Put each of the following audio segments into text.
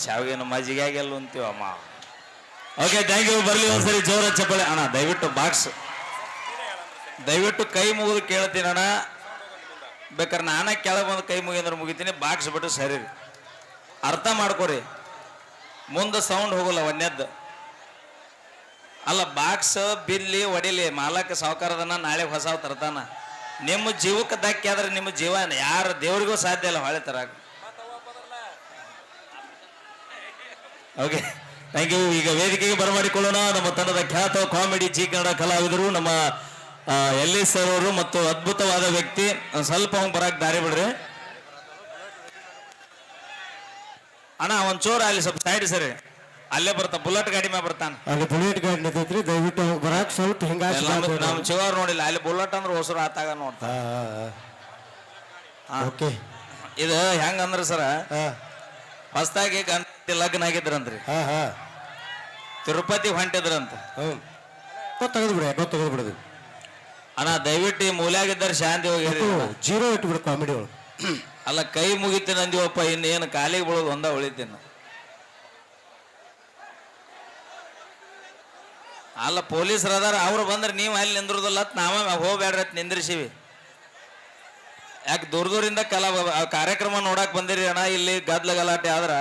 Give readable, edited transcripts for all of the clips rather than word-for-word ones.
ಶಾವಿಗೆನ ಮಜ್ಜಿಗೆಲ್ಲ ಅಂತೀವ ಅಮ್ಮ. Okay, thank you. ಬರ್ಲಿ ಒಂದ್ಸರಿ ಜೋರ ಚಪ್ಪಳೆ ಅಣ್ಣ. ದಯವಿಟ್ಟು ಬಾಕ್ಸ್ ದಯವಿಟ್ಟು ಕೈ ಮುಗಿದು ಕೇಳ್ತೀನಿ ಅಣ್ಣ. ಬೇಕಾದ್ರೆ ನಾನೇ ಕೆಳಗೆ ಬಂದು ಕೈ ಮುಗಿದ್ರೆ ಮುಗಿತೀನಿ. ಬಾಕ್ಸ್ ಬಿಟ್ಟು ಸರಿ ಅರ್ಥ ಮಾಡ್ಕೊರಿ. ಮುಂದೆ ಸೌಂಡ್ ಹೋಗಲ್ಲ ಒಂದೇದ್ದು. ಅಲ್ಲ, ಬಾಕ್ಸ್ ಬಿಲ್ಲಿ ಹೊಡಿಲಿ, ಮಾಲಕ ಸಾವುಕಾರದನ್ನ ನಾಳೆ ಹೊಸ ತರ್ತಾನ. ನಿಮ್ಮ ಜೀವಕ್ಕೆ ಧಕ್ಕೆ ಆದ್ರೆ ನಿಮ್ಮ ಜೀವ ಯಾರು ದೇವ್ರಿಗೂ ಸಾಧ್ಯ ಇಲ್ಲ ಹೊಳೆ ತರಾಕ. Okay, thank you. ಈಗ ವೇದಿಕೆಗೆ ಬರಮಾಡಿಕೊಳ್ಳೋಣ ನಮ್ಮ ತಂಡದ ಖ್ಯಾತ ಕಾಮಿಡಿ ಜಿ ಕನ್ನಡ ಕಲಾವಿದರು ನಮ್ಮ ಎಲ್ಲಿ ಸರ್ ಅವರು ಮತ್ತು ಅದ್ಭುತವಾದ ವ್ಯಕ್ತಿ. ಸ್ವಲ್ಪ ಅವ್ನು ಬರಕ್ಕೆ ದಾರಿ ಬಿಡ್ರಿ ಅಣ್ಣ. ಒಂಚೂರು ಅಲ್ಲಿ ಸ್ವಲ್ಪ ಸೈಡ್ ಸರಿ, ಅಲ್ಲೇ ಬರ್ತಾ ಬುಲೆಟ್ ಗಾಡಿ ಮೇಲೆ ಬರ್ತಾನೆ. ಅಲ್ಲಿ ಬುಲೆಟ್ ಗಾಡಿ ನಿಂತೈತ್ರಿ, ದಯವಿಟ್ಟು ಬರಕ್ ಸ್ವಲ್ಪ ಹಿಂಗಾಗಿ. ನಮ್ಮ ಚಿವಾರ್ ನೋಡಿಲ್ಲ, ಅಲ್ಲಿ ಬುಲೆಟ್ ಅಂದ್ರೆ ಹೊಸರು ಆತಾಗ ನೋಡ್ತಾ. ಓಕೆ, ಇದು ಹೆಂಗಂದ್ರೆ ಸರ, ಹೊಸದಾಗಿ ಗಂಡ ಲಗ್ನ ಆಗಿದ್ರಂತ್ರಿ, ತಿರುಪತಿ ಹೊಂಟಿದ್ರಂತ. ಗೊತ್ತಾಗದ್ ಬಿಡ, ಗೊತ್ತಾಗದ್ ಬಿಡದು ಅಣ್ಣ. ದಯವಿಟ್ಟು ಈ ಮೂಲ್ಯಾಗಿದ್ದಾರೆ ಶಾಂತಿ ಹೋಗಿ ಜೀರೋ ಇಟ್ಬಿಡು ಕಾಮಿಡಿ ಒಳಗೆ. ಅಲ್ಲ, ಕೈ ಮುಗಿತೀನಿ ಅಂದಿವಪ್ಪ, ಇನ್ನೇನು ಕಾಲಿಗೆ ಬೀಳೋದು ಒಂದ ಉಳಿತೀನಿ. ಅಲ್ಲ, ಪೊಲೀಸರು ಅದಾರ, ಅವ್ರು ಬಂದ್ರೆ ನೀವು ಅಲ್ಲಿ ನಿಂದ್ರದಲ್ಲ, ನಾವೇ ಹೋಗ್ಬೇಡ್ರಿ ಅಂತ ನಿಂದ್ರಿಸಿವಿ. ಯಾಕೆ ದೂರದಿಂದ ಕಾರ್ಯಕ್ರಮ ನೋಡಕ್ ಬಂದಿರಿ ಅಣ್ಣ. ಇಲ್ಲಿ ಗದ್ಲ ಗಲಾಟೆ ಆದ್ರ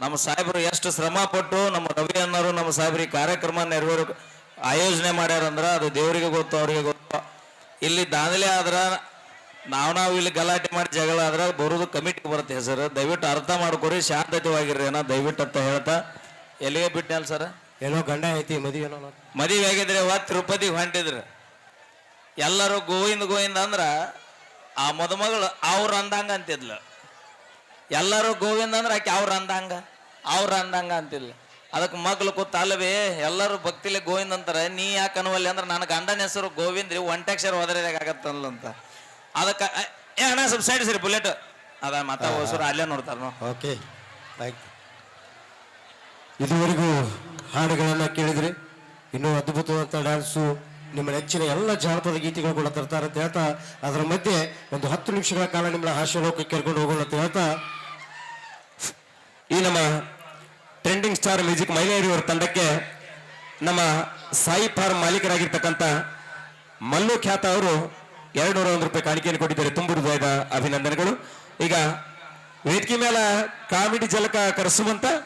ನಮ್ಮ ಸಾಹೇಬರು ಎಷ್ಟು ಶ್ರಮ ಪಟ್ಟು ನಮ್ಮ ರವಿ ಅನ್ನೋರು ನಮ್ಮ ಸಾಹೇಬ್ರಿ ಕಾರ್ಯಕ್ರಮ ನೆರವೇರು ಆಯೋಜನೆ ಮಾಡ್ಯಾರಂದ್ರ ಅದು ದೇವರಿಗೆ ಗೊತ್ತು, ಅವ್ರಿಗೆ ಗೊತ್ತು. ಇಲ್ಲಿ ದಾಂಧಲೆ ಆದ್ರ ನಾವು ಇಲ್ಲಿ ಗಲಾಟೆ ಮಾಡಿ ಜಗಳ ಆದ್ರ ಬರೋದು ಕಮಿಟಿಗೆ ಬರುತ್ತೆ ಹೆಸರು. ದಯವಿಟ್ಟು ಅರ್ಥ ಮಾಡ್ಕೊರಿ, ಶಾಂತತೆವಾಗಿರ್ರಿ ಅಣ್ಣ ದಯವಿಟ್ಟು ಅಂತ ಹೇಳ್ತಾ. ಎಲ್ಲಿಗೆ ಬಿಟ್ಟನಲ್ಲ ಸರ್, ಏನೋ ಗಂಡ ಐತಿ ಮದುವೆ ಆಗಿದ್ರೆ ತಿರುಪತಿಗೆ ಹೊಂಟಿದ್ರು. ಎಲ್ಲರೂ ಗೋವಿಂದ ಗೋವಿಂದ ಅಂದ್ರ ಆ ಮದುಮಗಳು ಅವ್ರ ಅಂದಂಗ ಅಂತಿದ್ಲು. ಎಲ್ಲರೂ ಗೋವಿಂದ ಅಂದ್ರೆ ಆಕೆ ಅವ್ರ ಅಂದಂಗ ಅಂತಿದ್ಲು. ಅದಕ್ಕೆ ಮಗ್ಳು ಕೂತ ಅಲ್ಲವೇ ಎಲ್ಲರೂ ಭಕ್ತಿಲೆ ಗೋವಿಂದ ಅಂತಾರೆ, ನೀ ಯಾಕೆ ಅನ್ನುವಲ್ಲಿ ಅಂದ್ರೆ ನನ್ನ ಗಂಡನ ಹೆಸರು ಗೋವಿಂದ್ರಿ, ಒಂಟೆಕ್ಷರ ಹೋದ್ರಾಗ ಆಗತ್ತಲ್ಲ ಅಂತ. ಅದಕ್ಕೆ ಅಣ್ಣ ಸ್ವಲ್ಪ ಸೈಡ್ ಸರಿ ಬುಲೆಟ್ ಅದ ಮತ ಹೊಸರು ಅಲ್ಲೇ ನೋಡ್ತಾರ. ಓಕೆ, ಇದುವರೆಗೂ ಹಾಡುಗಳನ್ನ ಕೇಳಿದ್ರಿ. ಇನ್ನೂ ಅದ್ಭುತವಾದ ಡ್ಯಾನ್ಸು, ನಿಮ್ಮ ನೆಚ್ಚಿನ ಎಲ್ಲ ಜಾನಪದ ಗೀತೆಗಳು ಕೂಡ ತರ್ತಾರೆ ಅಂತ ಹೇಳ್ತಾ, ಅದರ ಮಧ್ಯೆ ಒಂದು 10 ನಿಮಿಷಗಳ ಕಾಲ ನಿಮ್ಮ ಹಾಸ್ಯಲೋಕಕ್ಕೆ ಕರ್ಕೊಂಡು ಹೋಗೋಣ ಅಂತ ಹೇಳ್ತಾ, ಈ ನಮ್ಮ ಟ್ರೆಂಡಿಂಗ್ ಸ್ಟಾರ್ ಮ್ಯೂಸಿಕ್ ಮಹಿಳೆಯರಿವರ ತಂಡಕ್ಕೆ ನಮ್ಮ ಸಾಯಿ ಫಾರ್ಮ್ ಮಾಲೀಕರಾಗಿರ್ತಕ್ಕಂಥ ಮಲ್ಲು ಖ್ಯಾತ ಅವರು 201 ರೂಪಾಯಿ ಕಾಣಿಕೆಯನ್ನು ಕೊಟ್ಟಿದ್ದಾರೆ. ತುಂಬ ಹೃದಯದ ಅಭಿನಂದನೆಗಳು. ಈಗ ವೇದಿಕೆ ಮೇಲೆ ಕಾಮಿಡಿ ಜಲಕ ಕರೆಸುವಂತ